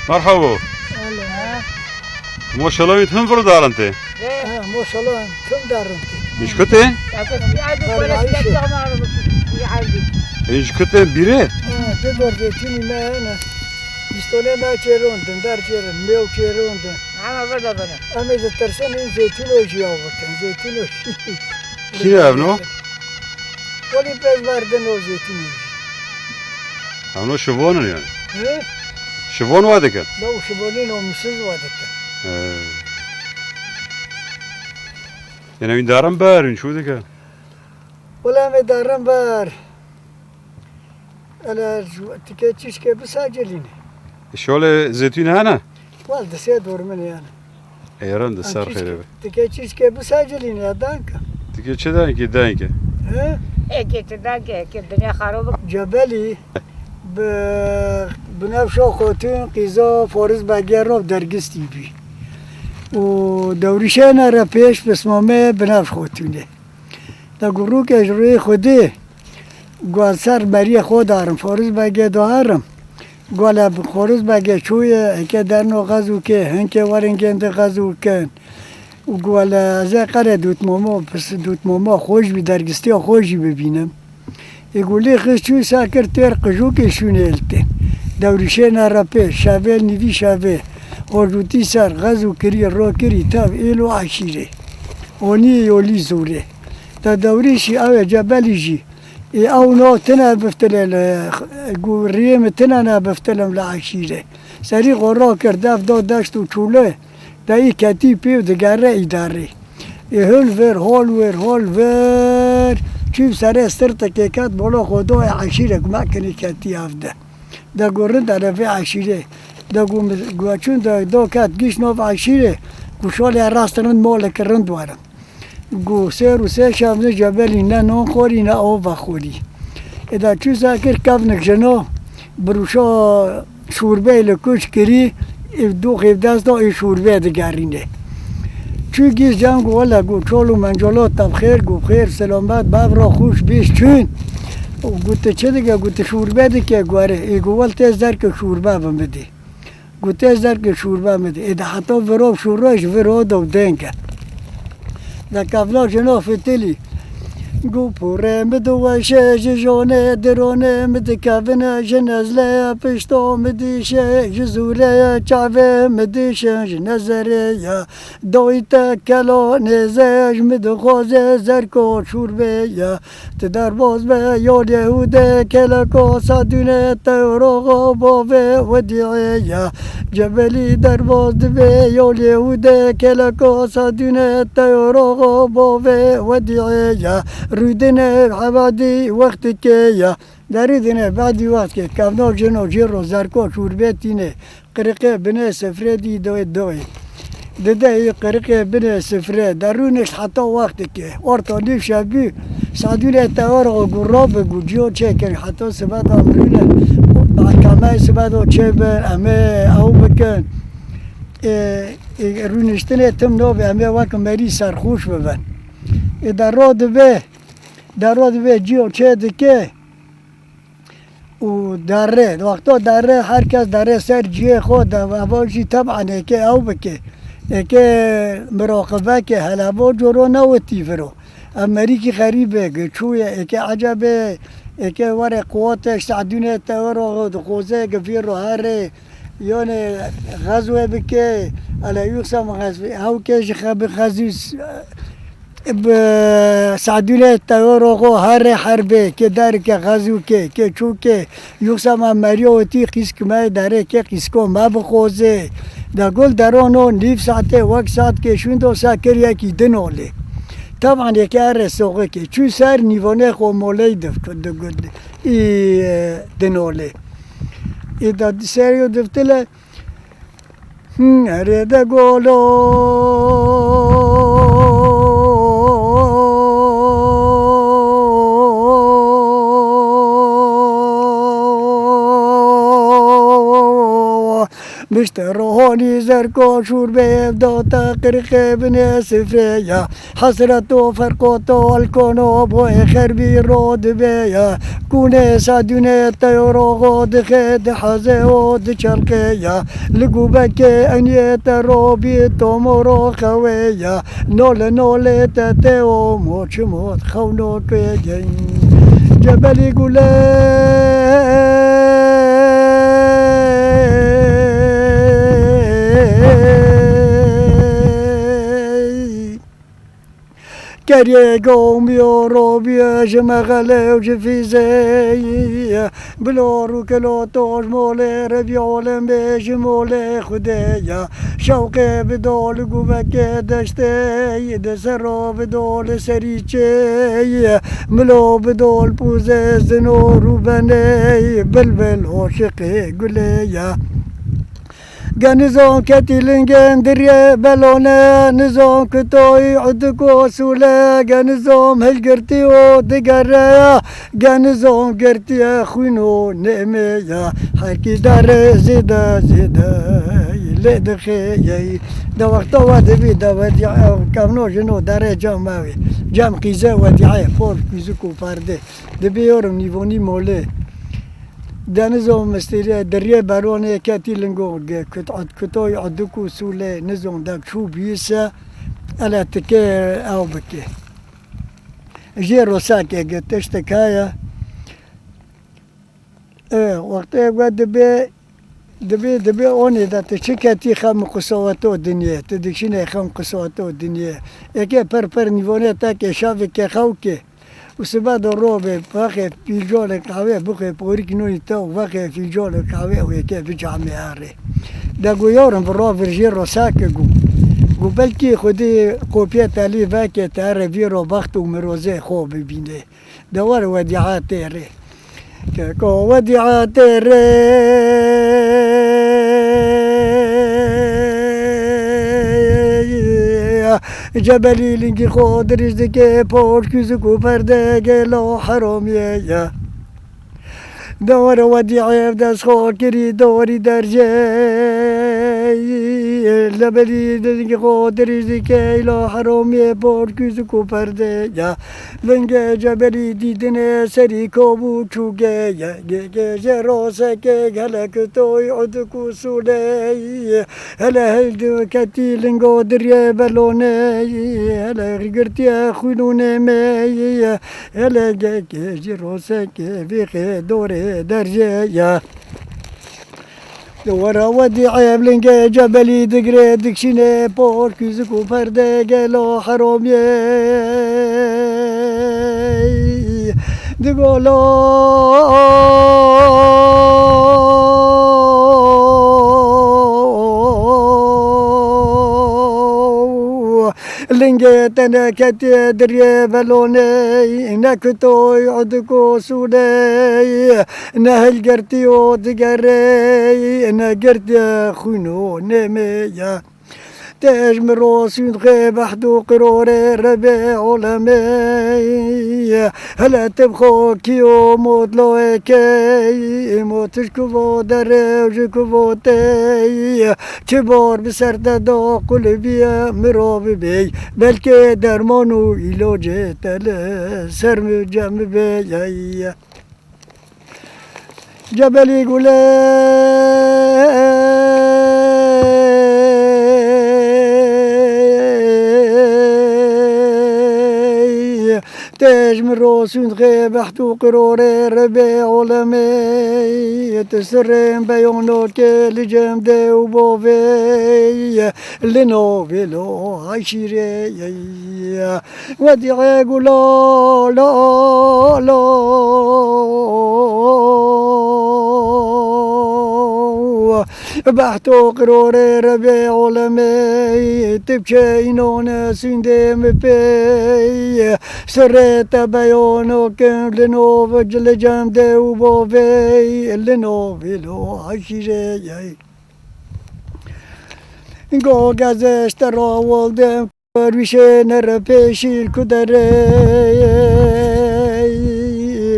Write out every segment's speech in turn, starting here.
مرحبا هلا ما شاء الله يتهم فرد دارنتي ما شاء الله كم دارنتي ايش كنتي؟ ايش كنتي بيري؟ تدور زيتوني ما أنا بستوني ما تشيروندن دار تشيرون ميو تشيروندن أما إذا ترسل إن زيتون وجي أوبتن زيتون وجي كي ابنو؟ ولي بيز باردن و زيتون وجي ابنو شبونن يعني ها؟ شبون وادك لو شبونين ومسز وادك يعني من دارن بارن شو ذيك؟ ولا ما دارن بار أنا تكيتشيش كي بساجليني شغل زيتون هنا؟ والد سيدور مني أنا ايران دسار خير تكيتشيش كي بساجليني أدانك تيجي كذا كي داينك ها؟ الدنيا خرابة جبلی بنفشا خاتون قیزا فارز بگیراب درگستی بی و دوریشه نره پیش بسمامه بنفش خاتونه دا گروه که اجروی خوده گوال سر مری خود دارم فارز بگیر دارم گوال فارز بگیر چویه که در نو غزو که هنکه ورنگند غزو کن و گوال از قره دوت ماما خوش بی درگستی خوشی ببینم يقولي خشوا ساكر ترقجو كيشون يلتين دوريشي نارابي شافي نيدي شافي وجوتي سار غزو كري رو كري تاف إلو عشيري وني يولي زوري تا دوريشي أو جبالي جي أو نو تنا بفتلل ريم تنا بفتلم لعشيري سري غرا كرداف دو داشتو چوله داي كاتي بيو دقاره إداري هول ور چیب سر که کت بالا خدای عشیره که مکنی کتی هفته دا گورن در رفع عشیره دا گوچون دا کت گیش ناف عشیره گوشال راسترند مال کرند وارم گو سه رو سه شبنه جبلی نه نان خوری نه آب خوری ادا چو ساکر کفنک جنا بروشا شوربه لکوش کری دو خیف دست دا ای شوربه دگرینه چون گیز جنگ والا گو چالو منجالات تب خیر گو خیر سلامت ببرا خوش بیش چون گوته چه دیگه گوته شوربه دیگه گواره ای گوال تیز در که شوربه بمده گو تیز در که شوربه بمده ای ده حتی وراب شورایش وراد و دنگه ده کفلا جنا فتلی گو پوره مدوشه جانه درانه مدکفنه جنزله پشتا مدیشه جزوره چاوه مدیشه جنزره یا دایت کلا نزش مدخوازه زرکا شوربه یا تدرباز به یاد یهوده کلکا صدونه توراغا باوه ودیعه یا جبلی درباز دوه یاد یهوده کلکا صدونه توراغا باوه ودیعه یا رودنه عبادی وقتی که یا دریدنه بعدی وقت که کفنا جنو جیرو زرکا شوربتینه قرقه بنه سفره دی دوی دده قرقه بنه سفره درونش حتی وقتی که ارتا نیف شبی سادونه تاور و گراب گوجیو چه که حتی سبت امرونه محکمه سبت چه بر امه او بکن رونشتنه تم نو به امه وقت مری سرخوش ببن در به جیو چه دکه و دره وقتا دره هر کس دره سر جیه خود و واجی طبعا که او بکه که مراقبه که حلبا جورو نوتی فرو امریکی غریبه چویه که عجبه که ور قواتش سعدونه تورو خوزه گفیر رو هره یعنی غزوه بکه علی یوسم غزوه او که خب غزوس سعدونه تورو هر حربه که در که غزو که چون که یوسم مریوتی قیسک مای داره که قیسکو ما بخوزه دا گل درانو نیف ساعته وقت ساعت که شون دو ساکر یکی دنوله طبعا یکی هر سوقه که چون سر نیوانه خو مولی دفت دنوله ای دا سریو دفتله هره دا گولو مشترهوني زركو شور بيب دوتا قرقي بني سفرية حسرتو فرقوتو الكونو بوي خربي رود بيا كوني سادوني طيرو غود خيد حزي ود شرقية لقوبك اني تروبي تومورو خوية نول نول تتيو موش موت خونو كيجين جبلي قولي كريه قومي وروبي جمغلي وجفيزي بلورو كلو توج مولي ربيول ميج مولي خديا شوقي بدول قوبك دشتي دسرو بدول سريتشي ملو بدول بوزي زنور وبني بلبل وشقي قليا نزون كتيلنجن دري بلونا نزون كتوي عدكو سولا نزون هالقرتي ودقريا نزون قرتي خوينو نعميا حكي دار زيدا يلي دخيي دا وقتا ودبي دا وديع كامنو جنو داري جاماوي جام قيزا وديعي فور كيزوكو فاردي دبي يورم نيفوني مولي دانزوم مستري دريه بارونه كاتي لنغو كتوي عدكو سولي نزوم داك شو بيسا على تكي او بكي جيرو ساكي قتشتكايا وقتها قد دبي اوني دا تشكاتي خام قصواتو الدنيا تدكشيني خام قصواتو الدنيا اكي پر نيفوني تاكي شافي كي خوكي وسباد الروبي باقي في جول قهوة بقي بوريك نوني تو باقي في جول قهوة ويكي بجامي هاري داقو يورن في الروبي جيرو ساكقو بلكي خدي قوبية تالي باكي تاري فيرو بختو مروزي خو ببيني دوار وديعات تيري كاكو وديعات تيري جبلي لنجي خود رزقي بور كيزكو فردقي لو حرامية دور وديعي بدس خود كري دوري درجي لبلي لنجي خود رزقي لو حرامية بور كيزكو فردقي لنجي جبلي ديدني سري كوبو چوكي جروسكي هلك توي عدكو سولي هلا هلدو كتي لنجو دريا بلوني هلا غرتي خلوني مي هلا جروسكي في دوري درجيا ورا ودي عيب لنجي جبلي دقري دكشيني بور كيزكو فردقي لو حرامي دقولو لنجيت انا كتي دري بلوني نكتو يعدكو سولي نهل قرتي ودقري انا قرتي خونو نمية تاج من روسي نخيب حدو قروري ربيع علمي هلا تبخو كيو موت لوكي موتش كفو دري وجكفو تي كبار بسر دو قلبي مروب بي بلكي درمانو إلو جيتل سرم جم بي جبلي قولي تاج من روس نخيب حتو قروري ربيع علمي تسرين بيونو كل جمدي وبوفي لنوفي لو عشيري ودي عيقو لا لا لا بحتو قروري ربيع علمي تبشينو ناسين ديم بي سريت بيونو كن لنوف جل جمدي وبوفي لنوفي لو عشيري قو قازش تراول دم كروشين ربيشي الكدري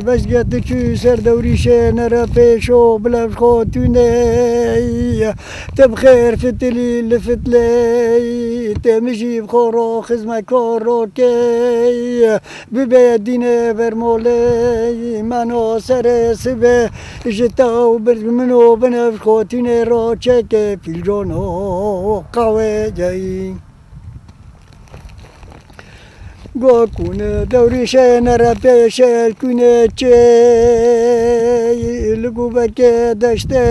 بس قد چو سر دوریشه نرا پیشو بلف خودتونه تبخیر فتلی لفتلی تمشي بخورو خزمة كورو كي ببي دينه برمولي منو سر سبه جتاو منو بنفش خوتينه رو چكي في الجونو قوي جاي گو کنه دوریشه نره پیشه کنه چه لگو بکه دشته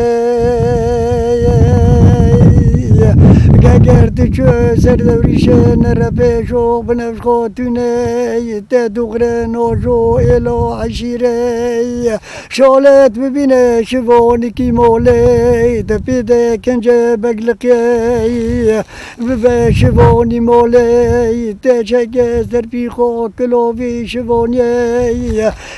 گرد چه سر دوریشه نره پیشو بنفش خودتونه ته دغره نوجو ایلو عشیره شالت ببینه شوانی کی موله تپیده کنجه بگلقیه ببه شوانی موله ته چگه بی خو کلوی شوانی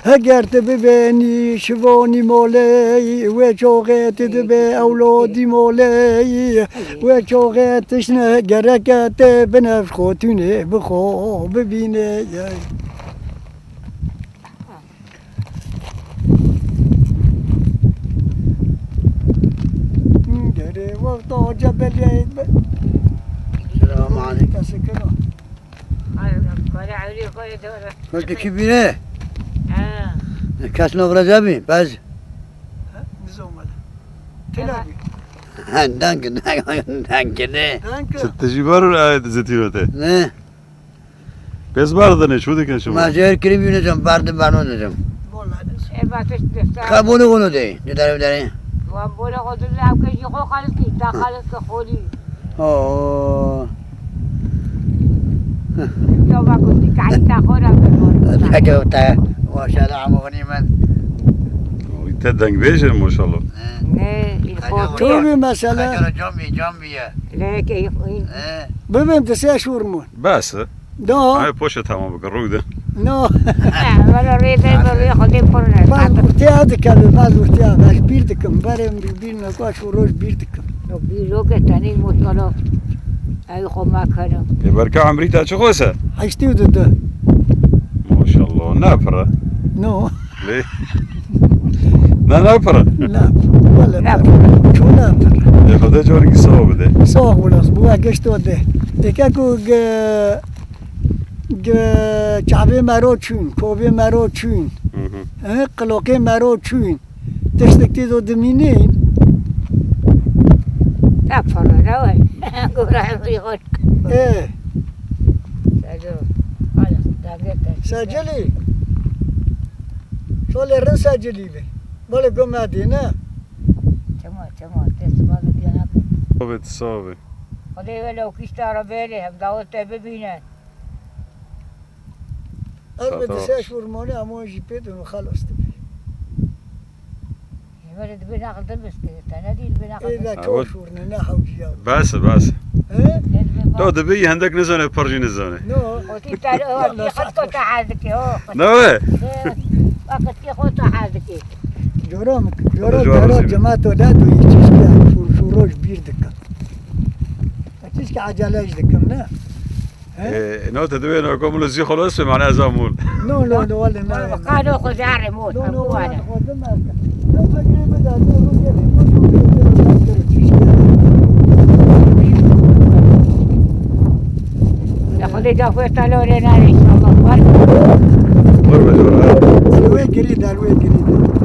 اگر ته ببینی شوانی مولی و چوغت دبه اولادی مولی و چوغتش نه گرکت بنفش خودتونه بخو ببینه گره وقتا جبلیت سلام علیکم. قلت كبيرة كاس نغرة زبي بس نزومله تلابي دانك دانك ستة بار زيتيوته نه بس باردنه شو دكان شو ما زهر كريم ينزم بارد بارو نزم خابونه قولو دي نداري بداري وامبولا خود لعب كشي خو خالص تا خالص خولي اوه تو ما كنت قاعد تاخذها حكا وتا ما شاء الله عمو غنيمة يتدنك بيش ما شاء الله توبي مثلا خجر جنبي ليك ببین تسه شورمون بس دا هاي بوشه تمام بقى ده نه ولا ريد ولا خدي فرنا بعض وقتها دکم بعض وقتها باش بیر دکم برم بیر نکاش و روش بیر دکم بيلو كتاني مطلع اي خو ما كانوا يبارك عمريتا شو خوسه حشتی و دده ما شاء الله نافرة نه ليه لا نافرة نه ولا لا. چو نه يا خدا جورك صوب ده ساق ولاس بوا گشتو ده دککو چعبه مرا چون کوبه مرا چون قلاقه مرا چون تشتکتی دو دمینین لا فرنا وين قرا يقول اه سجل خلاص دقيقة سجلی شو لرن سجلی به بالا گم ندی نه تمام تسمع الجناب صوبت صوبة خدي لو كيشت عربية هم دعوت ببينه البته سه شورمانی اما جی پیدون خلاص تبی يولد بناقل دمس تنادي بناقل ایدا تو شورنه نه حوجی ها بس لو دبي عندك نزانة برجي نزانة نه وتي تعال خد كنت حاذك نوه وقت كي خد حاذك جورم جورم جورم زیبه. جماعت ولاد و یکیش که شوروش بیر دکم یکیش که عجلهش دکم نه نو تدوي نو كمل زي خلاص معناها زامول نه نه نه ولی نه قالوا خذ ريموت نه نه ابو ولی انا خودم هستم نه فکری بده نه روی ياخذ جافه تالوري ناري الله اكبر ضربة جورها الوی گرید الوی گرید